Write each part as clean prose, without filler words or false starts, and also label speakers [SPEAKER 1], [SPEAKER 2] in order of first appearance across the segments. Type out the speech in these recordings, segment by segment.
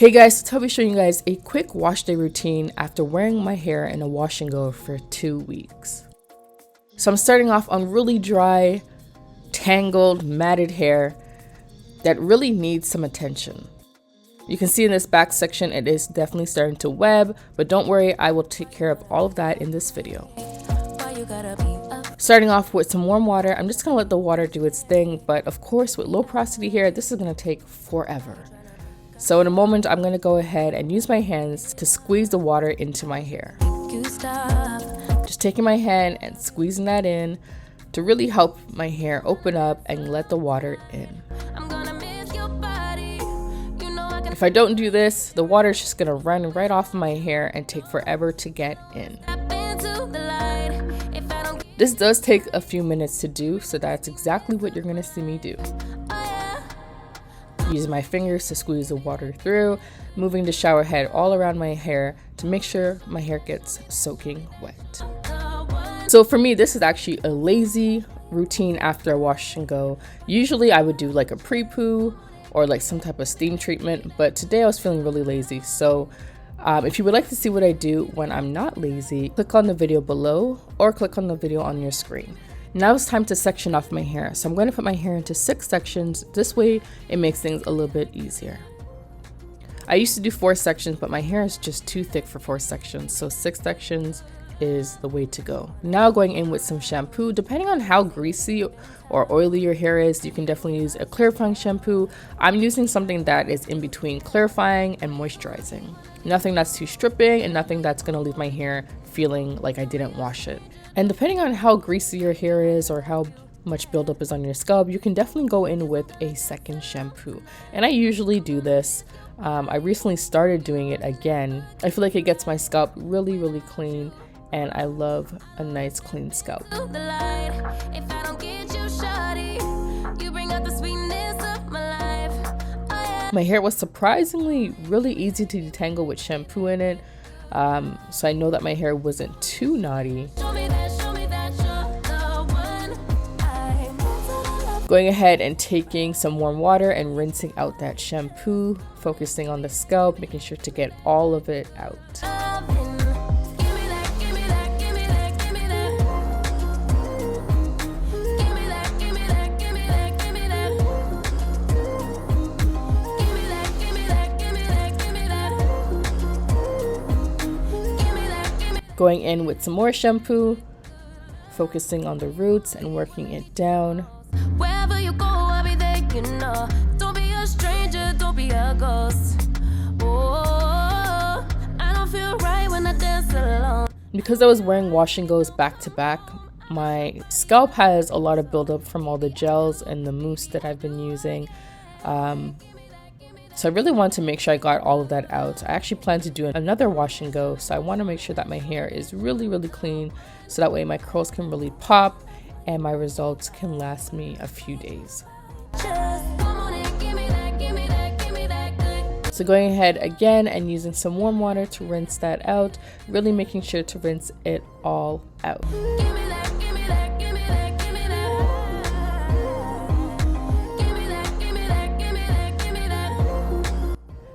[SPEAKER 1] Hey guys, so I'll be showing you guys a quick wash day routine after wearing my hair in a wash and go for 2 weeks. So I'm starting off on really dry, tangled, matted hair that really needs some attention. You can see in this back section it is definitely starting to web, but don't worry, I will take care of all of that in this video. Starting off with some warm water, I'm just going to let the water do its thing, but of course with low porosity hair, this is going to take forever. So in a moment, I'm going to go ahead and use my hands to squeeze the water into my hair. Just taking my hand and squeezing that in to really help my hair open up and let the water in. If I don't do this, the water is just going to run right off my hair and take forever to get in. This does take a few minutes to do, so that's exactly what you're going to see me do. Using my fingers to squeeze the water through, moving the shower head all around my hair to make sure my hair gets soaking wet. So for me, this is actually a lazy routine after a wash and go. Usually I would do like a pre-poo or like some type of steam treatment, but today I was feeling really lazy. So if you would like to see what I do when I'm not lazy, click on the video below or click on the video on your screen. Now it's time to section off my hair. So I'm going to put my hair into 6 sections. This way it makes things a little bit easier. I used to do 4 sections, but my hair is just too thick for 4 sections. So 6 sections is the way to go. Now going in with some shampoo. Depending on how greasy or oily your hair is, you can definitely use a clarifying shampoo. I'm using something that is in between clarifying and moisturizing. Nothing that's too stripping and nothing that's going to leave my hair feeling like I didn't wash it. And depending on how greasy your hair is or how much buildup is on your scalp, you can definitely go in with a second shampoo. And I usually do this. I recently started doing it again. I feel like it gets my scalp really clean, and I love a nice clean scalp. My hair was surprisingly really easy to detangle with shampoo in it. So I know that my hair wasn't too knotty. Going ahead and taking some warm water and rinsing out that shampoo, focusing on the scalp, making sure to get all of it out. Going in with some more shampoo, focusing on the roots and working it down.
[SPEAKER 2] Wherever you go, I'll be there, you know. Don't be a stranger, don't be a ghost. Oh, I don't feel right when I dance alone.
[SPEAKER 1] Because I was wearing wash and goes back to back, my scalp has a lot of buildup from all the gels and the mousse that I've been using. So I really want to make sure I got all of that out. I actually plan to do another wash and go, so I want to make sure that my hair is really clean, so that way my curls can really pop and my results can last me a few days. So going ahead again and using some warm water to rinse that out, really making sure to rinse it all out.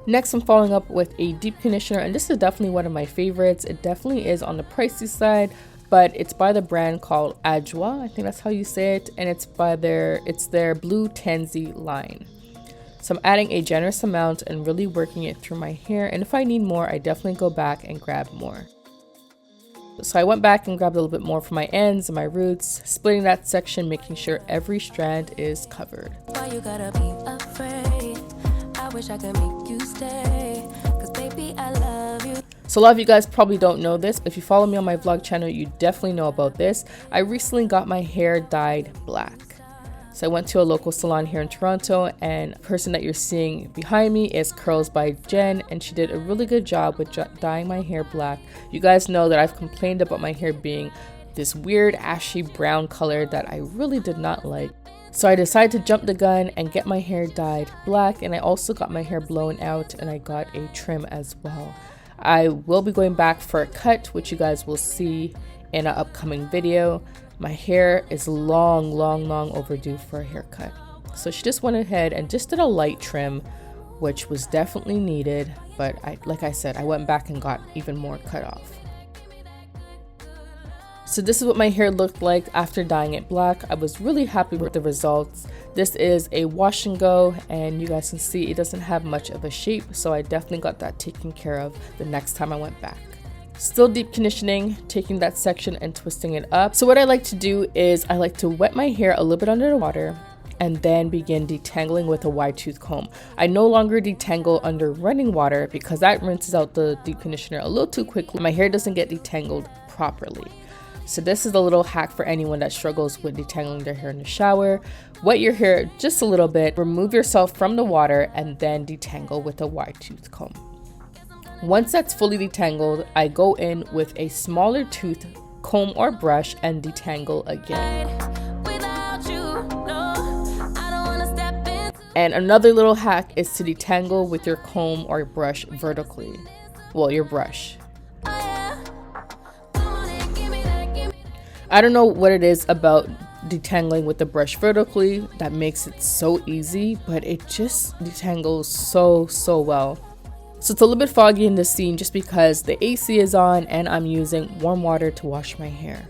[SPEAKER 1] Next, I'm following up with a deep conditioner, and this is definitely one of my favorites. It definitely is on the pricey side, but it's by the brand called Ajwa, I think that's how you say it, and it's their Blue Tansy line. So I'm adding a generous amount and really working it through my hair, and if I need more, I definitely go back and grab more. So I went back and grabbed a little bit more for my ends and my roots, splitting that section, making sure every strand is covered.
[SPEAKER 2] Why you gotta be afraid? I wish I could make you stay, 'cause baby, I love you.
[SPEAKER 1] So a lot of you guys probably don't know this, but if you follow me on my vlog channel, you definitely know about this. I recently got my hair dyed black. So I went to a local salon here in Toronto, and the person that you're seeing behind me is Curls by Jen, and she did a really good job with dyeing my hair black. You guys know that I've complained about my hair being this weird ashy brown color that I really did not like. So I decided to jump the gun and get my hair dyed black, and I also got my hair blown out and I got a trim as well. I will be going back for a cut, which you guys will see in an upcoming video. My hair is long overdue for a haircut. So she just went ahead and just did a light trim which was definitely needed, but like I said, I went back and got even more cut off. So this is what my hair looked like after dyeing it black. I was really happy with the results. This is a wash and go, and you guys can see it doesn't have much of a shape, so I definitely got that taken care of the next time I went back. Still deep conditioning, taking that section and twisting it up. So what I like to do is I like to wet my hair a little bit under the water and then begin detangling with a wide tooth comb. I no longer detangle under running water because that rinses out the deep conditioner a little too quickly. My hair doesn't get detangled properly. So this is a little hack for anyone that struggles with detangling their hair in the shower. Wet your hair just a little bit, remove yourself from the water, and then detangle with a wide tooth comb. Once that's fully detangled, I go in with a smaller tooth comb or brush and detangle again. And another little hack is to detangle with your comb or brush vertically. Well, your brush. I don't know what it is about detangling with the brush vertically that makes it so easy, but it just detangles so well. So it's a little bit foggy in the scene just because the AC is on and I'm using warm water to wash my hair.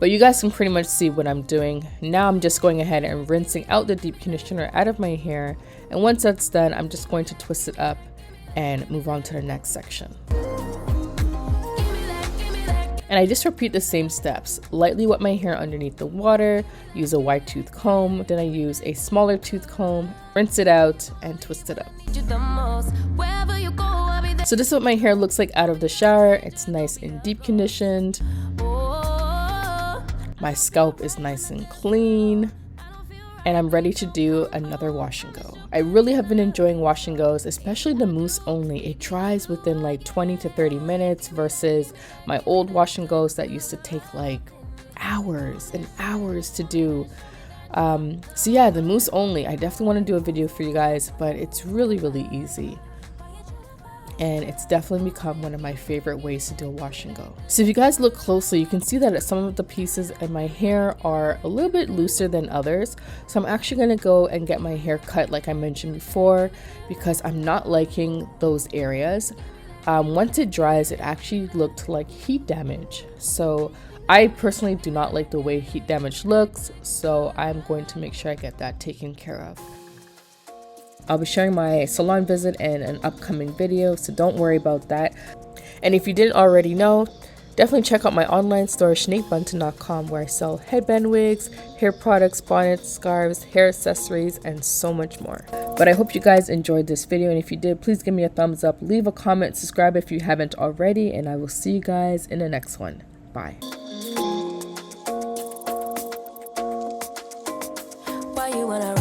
[SPEAKER 1] But you guys can pretty much see what I'm doing. Now I'm just going ahead and rinsing out the deep conditioner out of my hair. And once that's done, I'm just going to twist it up and move on to the next section. And I just repeat the same steps. Lightly wet my hair underneath the water, use a wide tooth comb, then I use a smaller tooth comb, rinse it out, and twist it up. So this is what my hair looks like out of the shower. It's nice and deep conditioned. My scalp is nice and clean. And I'm ready to do another wash and go. I really have been enjoying wash and goes, especially the mousse only. It dries within like 20 to 30 minutes versus my old wash and goes that used to take like hours and hours to do. So yeah, the mousse only, I definitely want to do a video for you guys, but it's really easy. And it's definitely become one of my favorite ways to do a wash and go. So if you guys look closely, you can see that some of the pieces in my hair are a little bit looser than others. So I'm actually gonna go and get my hair cut like I mentioned before because I'm not liking those areas. Once it dries, it actually looked like heat damage. So I personally do not like the way heat damage looks. So I'm going to make sure I get that taken care of. I'll be sharing my salon visit in an upcoming video, so don't worry about that. And if you didn't already know, definitely check out my online store, ShaniqueBuntyn.com, where I sell headband wigs, hair products, bonnets, scarves, hair accessories, and so much more. But I hope you guys enjoyed this video, and if you did, please give me a thumbs up, leave a comment, subscribe if you haven't already, and I will see you guys in the next one. Bye.
[SPEAKER 2] Why you wanna